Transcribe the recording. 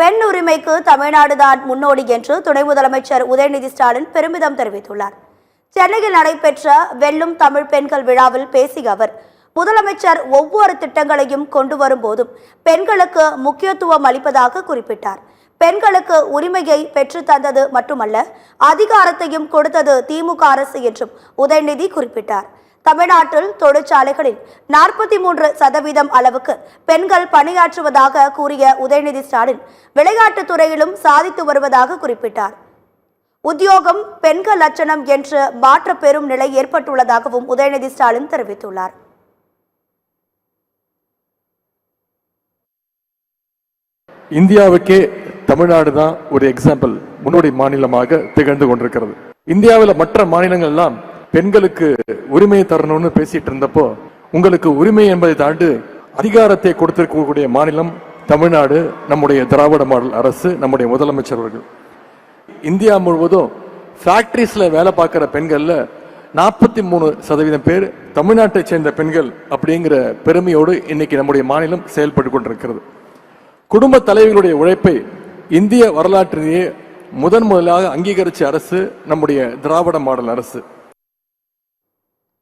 பெண் உரிமைக்கு தமிழ்நாடுதான் முன்னோடி என்று துணை முதலமைச்சர் உதயநிதி ஸ்டாலின் பெருமிதம் தெரிவித்துள்ளார். சென்னையில் நடைபெற்ற வெல்லும் தமிழ் பெண்கள் விழாவில் பேசிய அவர், முதலமைச்சர் ஒவ்வொரு திட்டங்களையும் கொண்டு வரும்போதும் பெண்களுக்கு முக்கியத்துவம் அளிப்பதாக குறிப்பிட்டார். பெண்களுக்கு உரிமையை பெற்று தந்தது மட்டுமல்ல, அதிகாரத்தையும் கொடுத்தது திமுக அரசு என்றும் உதயநிதி குறிப்பிட்டார். தமிழ்நாட்டில் தொழிற்சாலைகளில் 43% அளவுக்கு பெண்கள் பணியாற்றுவதாக கூறிய உதயநிதி ஸ்டாலின், விளையாட்டுத் துறையிலும் சாதித்து வருவதாக குறிப்பிட்டார். உத்தியோகம் பெண்கள் லட்சணம் என்று மாற்ற பெறும் நிலை ஏற்பட்டுள்ளதாகவும் உதயநிதி ஸ்டாலின் தெரிவித்துள்ளார். இந்தியாவுக்கே தமிழ்நாடு தான் ஒரு எக்ஸாம்பிள், முன்னோடி மாநிலமாக திகழ்ந்து கொண்டிருக்கிறது. இந்தியாவில் மற்ற மாநிலங்கள் எல்லாம் பெண்களுக்கு உரிமையை தரணும்னு பேசிட்டு இருந்தப்போ, உங்களுக்கு உரிமை என்பதை தாண்டி அதிகாரத்தை கொடுத்திருக்கக்கூடிய மாநிலம் தமிழ்நாடு, நம்முடைய திராவிட மாடல் அரசு, நம்முடைய முதலமைச்சர் அவர்கள். இந்தியா முழுவதும் ஃபேக்டரிஸ்ல வேலை பார்க்கிற பெண்கள்ல 43% பேர் தமிழ்நாட்டை சேர்ந்த பெண்கள் அப்படிங்கிற பெருமையோடு இன்னைக்கு நம்முடைய மாநிலம் செயல்பட்டு கொண்டிருக்கிறது. குடும்ப தலைவிகளுடைய உழைப்பை இந்திய வரலாற்றிலேயே முதலாக அங்கீகரித்த அரசு நம்முடைய திராவிட மாடல் அரசு.